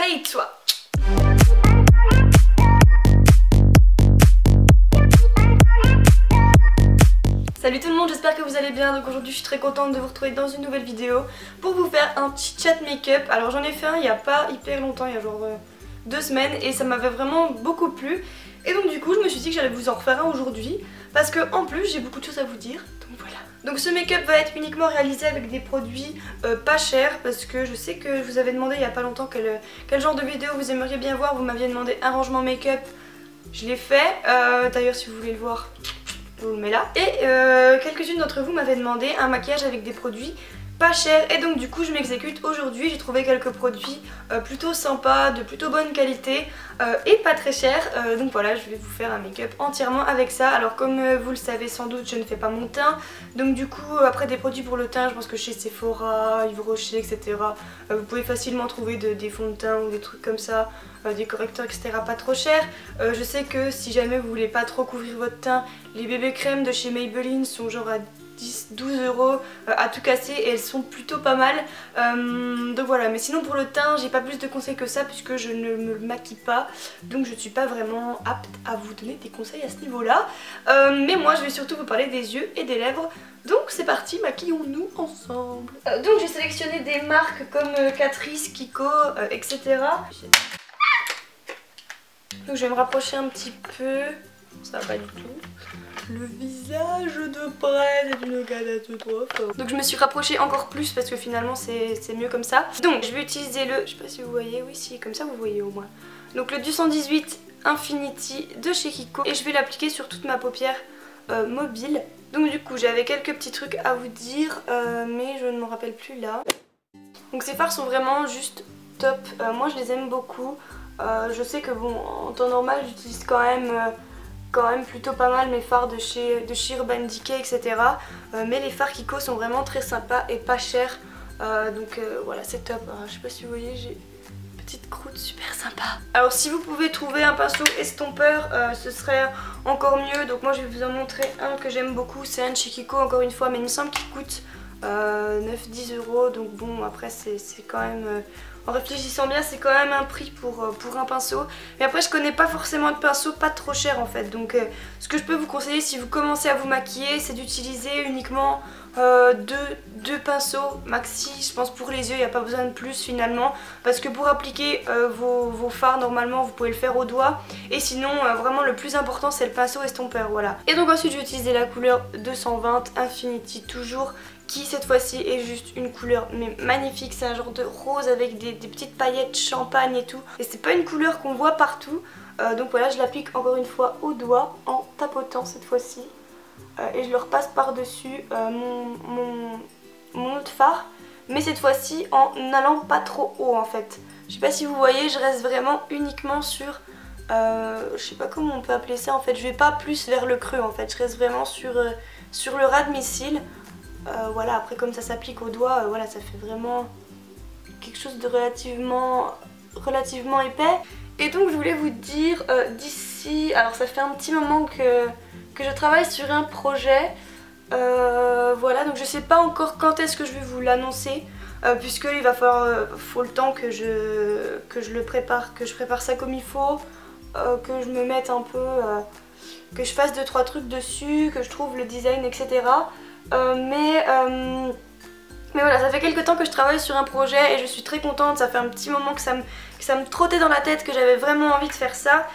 réveille-toi. Salut tout le monde, j'espère que vous allez bien. Donc aujourd'hui je suis très contente de vous retrouver dans une nouvelle vidéo pour vous faire un petit chat make-up. Alors j'en ai fait un il n'y a pas hyper longtemps, il y a genre 2 semaines, et ça m'avait vraiment beaucoup plu. Et donc du coup je me suis dit que j'allais vous en refaire un aujourd'hui parce que en plus j'ai beaucoup de choses à vous dire. Donc voilà. Donc ce make-up va être uniquement réalisé avec des produits pas chers, parce que je sais que je vous avais demandé il n'y a pas longtemps quel genre de vidéo vous aimeriez bien voir. Vous m'aviez demandé un rangement make-up, je l'ai fait. D'ailleurs si vous voulez le voir, je vous le mets là. Et quelques-unes d'entre vous m'avaient demandé un maquillage avec des produits pas chers, et donc du coup je m'exécute aujourd'hui. J'ai trouvé quelques produits plutôt sympas, de plutôt bonne qualité et pas très chers. Donc voilà, je vais vous faire un make-up entièrement avec ça. Alors comme vous le savez sans doute, je ne fais pas mon teint, donc du coup après des produits pour le teint, je pense que chez Sephora, Yves Rocher, etc. Vous pouvez facilement trouver des fonds de teint ou des trucs comme ça, des correcteurs, etc. pas trop chers. Je sais que si jamais vous voulez pas trop couvrir votre teint, les bébés crèmes de chez Maybelline sont genre à 10-12 € à tout casser, et elles sont plutôt pas mal. Donc voilà, mais sinon pour le teint j'ai pas plus de conseils que ça puisque je ne me maquille pas, donc je ne suis pas vraiment apte à vous donner des conseils à ce niveau là. Mais moi je vais surtout vous parler des yeux et des lèvres. Donc c'est parti, maquillons-nous ensemble. Donc j'ai sélectionné des marques comme Catrice, Kiko, etc. Donc je vais me rapprocher un petit peu, ça va pas du tout. Le visage de près est une catastrophe. Donc je me suis rapprochée encore plus parce que finalement c'est mieux comme ça. Donc je vais utiliser le, je sais pas si vous voyez, oui si, comme ça vous voyez au moins. Donc le 218 Infinity de chez Kiko, et je vais l'appliquer sur toute ma paupière mobile. Donc du coup j'avais quelques petits trucs à vous dire, mais je ne me rappelle plus là. Donc ces fards sont vraiment juste top, moi je les aime beaucoup. Je sais que bon, en temps normal j'utilise quand même plutôt pas mal mes fards de chez Urban Decay, etc. Mais les fards Kiko sont vraiment très sympas et pas chers. Donc voilà, c'est top. Je sais pas si vous voyez, j'ai une petite croûte super sympa. Alors si vous pouvez trouver un pinceau estompeur, ce serait encore mieux. Donc moi je vais vous en montrer un que j'aime beaucoup. C'est un de chez Kiko encore une fois, mais il me semble qu'il coûte 9-10 €. Donc bon, après c'est quand même... en réfléchissant bien, c'est quand même un prix pour un pinceau. Mais après je connais pas forcément de pinceau pas trop cher en fait. Donc ce que je peux vous conseiller si vous commencez à vous maquiller, c'est d'utiliser uniquement deux pinceaux maxi. Je pense pour les yeux il n'y a pas besoin de plus finalement. Parce que pour appliquer vos fards normalement vous pouvez le faire au doigt. Et sinon vraiment le plus important c'est le pinceau estompeur, voilà. Et donc ensuite je vais utiliser la couleur 220 Infinity toujours, qui cette fois-ci est juste une couleur mais magnifique. C'est un genre de rose avec des petites paillettes champagne et tout, et c'est pas une couleur qu'on voit partout. Donc voilà, je l'applique encore une fois au doigt en tapotant cette fois-ci, et je le repasse par dessus mon autre fard, mais cette fois-ci en n'allant pas trop haut en fait. Je sais pas si vous voyez, je reste vraiment uniquement sur je sais pas comment on peut appeler ça en fait, je vais pas plus vers le creux en fait, je reste vraiment sur le ras de mes cils. Voilà, après comme ça s'applique au doigt, voilà, ça fait vraiment quelque chose de relativement épais. Et donc je voulais vous dire d'ici, alors ça fait un petit moment que je travaille sur un projet, voilà, donc je sais pas encore quand est-ce que je vais vous l'annoncer, puisque il va falloir, faut le temps que je le prépare, que je prépare ça comme il faut, que je me mette un peu, que je fasse 2-3 trucs dessus, que je trouve le design, etc. Mais voilà, ça fait quelques temps que je travaille sur un projet et je suis très contente. Ça fait un petit moment que ça me trottait dans la tête, que j'avais vraiment envie de faire ça.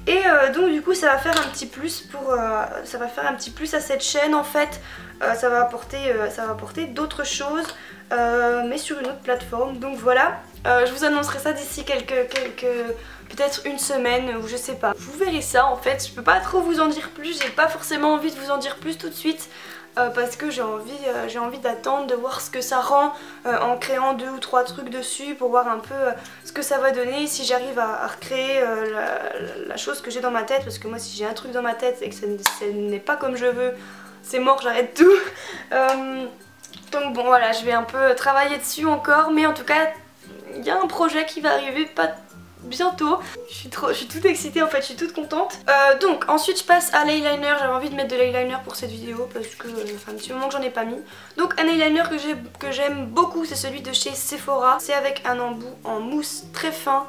Et donc du coup ça va faire un petit plus ça va faire un petit plus à cette chaîne en fait. Ça va apporter d'autres choses, mais sur une autre plateforme. Donc voilà, je vous annoncerai ça d'ici peut-être une semaine ou je sais pas. Vous verrez ça en fait. Je peux pas trop vous en dire plus. J'ai pas forcément envie de vous en dire plus tout de suite. Parce que j'ai envie d'attendre, de voir ce que ça rend en créant 2 ou 3 trucs dessus pour voir un peu ce que ça va donner, si j'arrive à recréer la chose que j'ai dans ma tête. Parce que moi si j'ai un truc dans ma tête et que ce n'est pas comme je veux, c'est mort, j'arrête tout. Donc bon voilà, je vais un peu travailler dessus encore, mais en tout cas il y a un projet qui va arriver pas bientôt. Je suis toute excitée en fait, je suis toute contente. Donc ensuite je passe à l'eyeliner. J'avais envie de mettre de l'eyeliner pour cette vidéo parce que ça fait un petit moment que j'en ai pas mis. Donc un eyeliner que j'aime beaucoup, c'est celui de chez Sephora. C'est avec un embout en mousse très fin.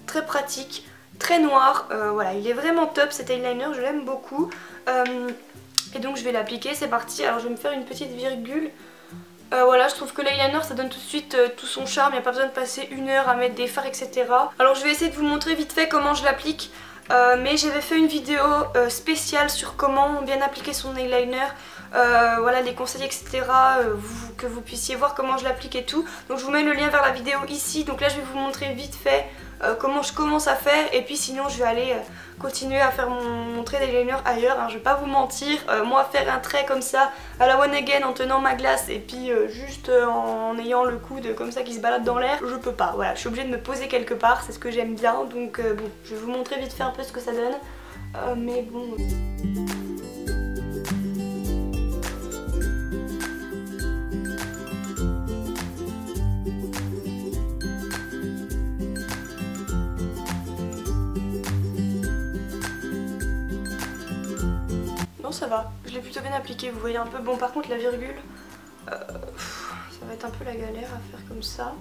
très pratique, très noir, voilà, il est vraiment top cet eyeliner, je l'aime beaucoup. Et donc je vais l'appliquer, c'est parti. Alors je vais me faire une petite virgule. Voilà, je trouve que l'eyeliner ça donne tout de suite tout son charme, il n'y a pas besoin de passer 1 heure à mettre des fards etc. Alors je vais essayer de vous montrer vite fait comment je l'applique. Mais j'avais fait une vidéo spéciale sur comment bien appliquer son eyeliner, voilà les conseils etc, que vous puissiez voir comment je l'applique et tout. Donc je vous mets le lien vers la vidéo ici, donc là je vais vous montrer vite fait comment je commence à faire, et puis sinon je vais aller continuer à faire mon trait d'eyeliner ailleurs, hein, je vais pas vous mentir, moi faire un trait comme ça à la One Again en tenant ma glace et puis juste en ayant le coude comme ça qui se balade dans l'air, je peux pas, voilà, je suis obligée de me poser quelque part, c'est ce que j'aime bien, donc bon, je vais vous montrer vite fait un peu ce que ça donne, mais bon... Non ça va, je l'ai plutôt bien appliqué, vous voyez un peu. Bon par contre la virgule, ça va être un peu la galère à faire comme ça.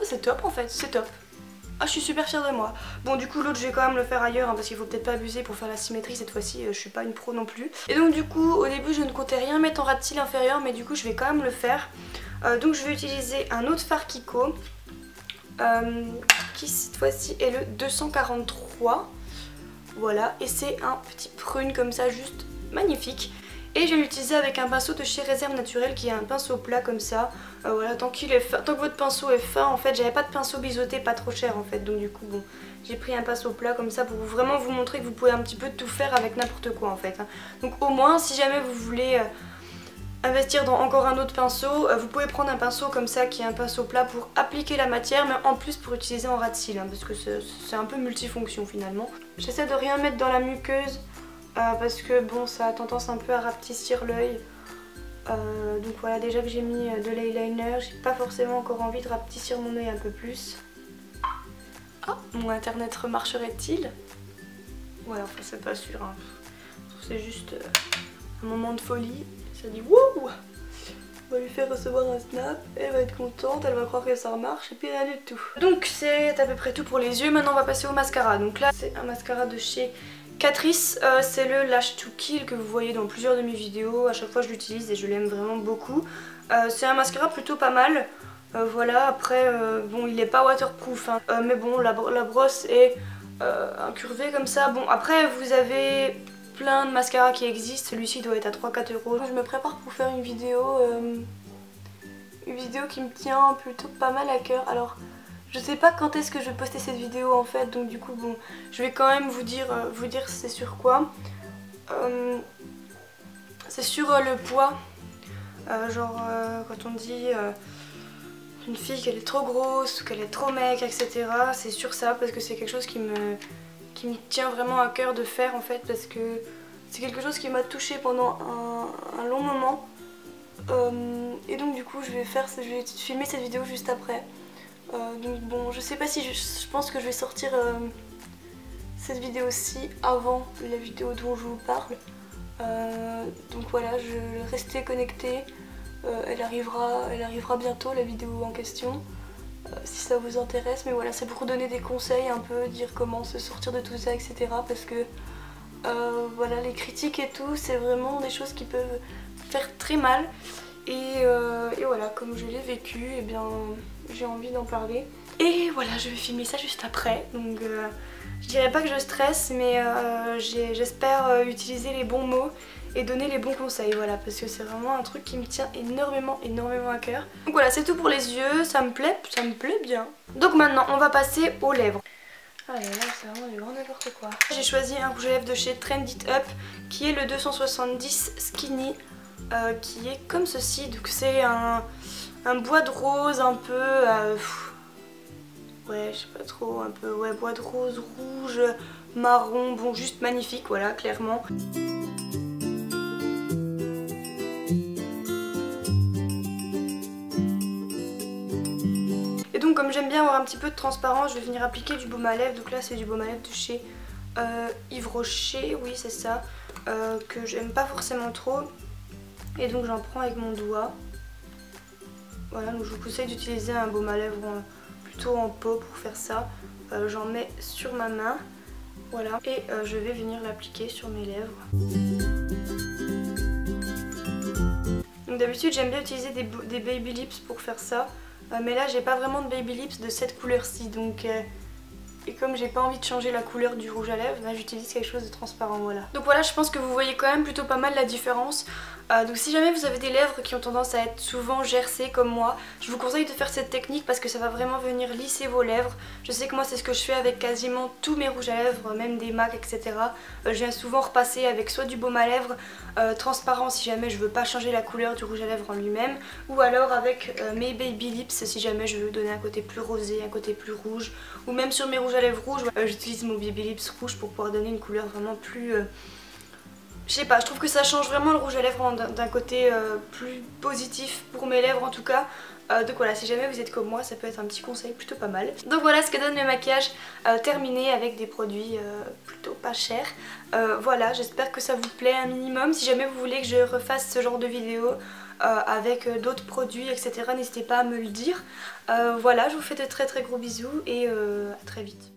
C'est top en fait, c'est top. Ah je suis super fière de moi. Bon du coup l'autre je vais quand même le faire ailleurs hein, parce qu'il faut peut-être pas abuser pour faire la symétrie cette fois-ci, je suis pas une pro non plus. Et donc du coup au début je ne comptais rien mettre en ras de cils inférieur, mais du coup je vais quand même le faire. Donc je vais utiliser un autre fard Kiko qui cette fois-ci est le 243. Voilà, et c'est un petit prune comme ça juste magnifique. Et je vais l'utiliser avec un pinceau de chez Réserve Naturelle qui est un pinceau plat comme ça. Voilà, tant que votre pinceau est fin, en fait, j'avais pas de pinceau biseauté pas trop cher en fait. Donc du coup, bon, j'ai pris un pinceau plat comme ça pour vraiment vous montrer que vous pouvez un petit peu tout faire avec n'importe quoi en fait. Donc au moins, si jamais vous voulez investir dans encore un autre pinceau, vous pouvez prendre un pinceau comme ça qui est un pinceau plat pour appliquer la matière, mais en plus pour utiliser en ras de cils, hein, parce que c'est un peu multifonction finalement. J'essaie de rien mettre dans la muqueuse. Parce que bon ça a tendance un peu à rapetissir l'œil, donc voilà, déjà que j'ai mis de l'eyeliner, j'ai pas forcément encore envie de rapetissir mon œil un peu plus. Ah, mon internet remarcherait-il? Ouais, enfin c'est pas sûr, hein. C'est juste un moment de folie, ça dit wouh, on va lui faire recevoir un snap, elle va être contente, elle va croire que ça remarche et puis rien du tout. Donc c'est à peu près tout pour les yeux, maintenant on va passer au mascara. Donc là c'est un mascara de chez Catrice, c'est le Lash to Kill que vous voyez dans plusieurs de mes vidéos, à chaque fois je l'utilise et je l'aime vraiment beaucoup. C'est un mascara plutôt pas mal, voilà, après bon il est pas waterproof hein, mais bon la brosse est incurvée comme ça. Bon après vous avez plein de mascaras qui existent, celui-ci doit être à 3-4 €. Je me prépare pour faire une vidéo qui me tient plutôt pas mal à cœur. Alors je sais pas quand est-ce que je vais poster cette vidéo en fait, donc du coup bon, je vais quand même vous dire c'est sur quoi. C'est sur le poids, genre quand on dit une fille qu'elle est trop grosse ou qu'elle est trop maigre etc. C'est sur ça parce que c'est quelque chose qui me tient vraiment à cœur de faire en fait, parce que c'est quelque chose qui m'a touchée pendant un long moment. Et donc du coup je vais filmer cette vidéo juste après. Donc bon, je sais pas si je pense que je vais sortir cette vidéo-ci avant la vidéo dont je vous parle. Donc voilà, restez connectés, elle arrivera bientôt la vidéo en question, si ça vous intéresse. Mais voilà, c'est pour donner des conseils un peu, dire comment se sortir de tout ça etc. Parce que voilà, les critiques et tout, c'est vraiment des choses qui peuvent faire très mal. Et voilà, comme je l'ai vécu, et bien j'ai envie d'en parler. Et voilà, je vais filmer ça juste après. Donc je dirais pas que je stresse, mais j'espère utiliser les bons mots et donner les bons conseils, voilà, parce que c'est vraiment un truc qui me tient énormément à cœur. Donc voilà, c'est tout pour les yeux, ça me plaît bien. Donc maintenant, on va passer aux lèvres. Ah là là, c'est vraiment du grand n'importe quoi. J'ai choisi un rouge à lèvres de chez Trend It Up, qui est le 270 Skinny. Qui est comme ceci, donc c'est un bois de rose un peu, ouais je sais pas trop, un peu ouais bois de rose, rouge, marron, bon juste magnifique voilà clairement. donc comme j'aime bien avoir un petit peu de transparence, je vais venir appliquer du baume à lèvres. Donc là c'est du baume à lèvres de chez Yves Rocher, oui c'est ça, que j'aime pas forcément trop. Et donc j'en prends avec mon doigt. Voilà, donc je vous conseille d'utiliser un baume à lèvres plutôt en pot pour faire ça. J'en mets sur ma main, voilà, et je vais venir l'appliquer sur mes lèvres. Donc d'habitude j'aime bien utiliser des baby lips pour faire ça, mais là j'ai pas vraiment de baby lips de cette couleur-ci, donc et comme j'ai pas envie de changer la couleur du rouge à lèvres, là j'utilise quelque chose de transparent, voilà. Donc voilà, je pense que vous voyez quand même plutôt pas mal la différence. Donc si jamais vous avez des lèvres qui ont tendance à être souvent gercées comme moi, je vous conseille de faire cette technique parce que ça va vraiment venir lisser vos lèvres. Je sais que moi c'est ce que je fais avec quasiment tous mes rouges à lèvres, même des MAC, etc. Je viens souvent repasser avec soit du baume à lèvres transparent si jamais je veux pas changer la couleur du rouge à lèvres en lui-même, ou alors avec mes baby lips si jamais je veux donner un côté plus rosé, un côté plus rouge, ou même sur mes rouges à lèvres rouges, j'utilise mon baby lips rouge pour pouvoir donner une couleur vraiment plus... je sais pas, je trouve que ça change vraiment le rouge à lèvres d'un côté plus positif pour mes lèvres en tout cas. Donc voilà, si jamais vous êtes comme moi, ça peut être un petit conseil plutôt pas mal. Donc voilà ce que donne le maquillage terminé avec des produits plutôt pas chers. Voilà, j'espère que ça vous plaît un minimum. Si jamais vous voulez que je refasse ce genre de vidéo avec d'autres produits, etc., n'hésitez pas à me le dire. Voilà, je vous fais de très très gros bisous et à très vite.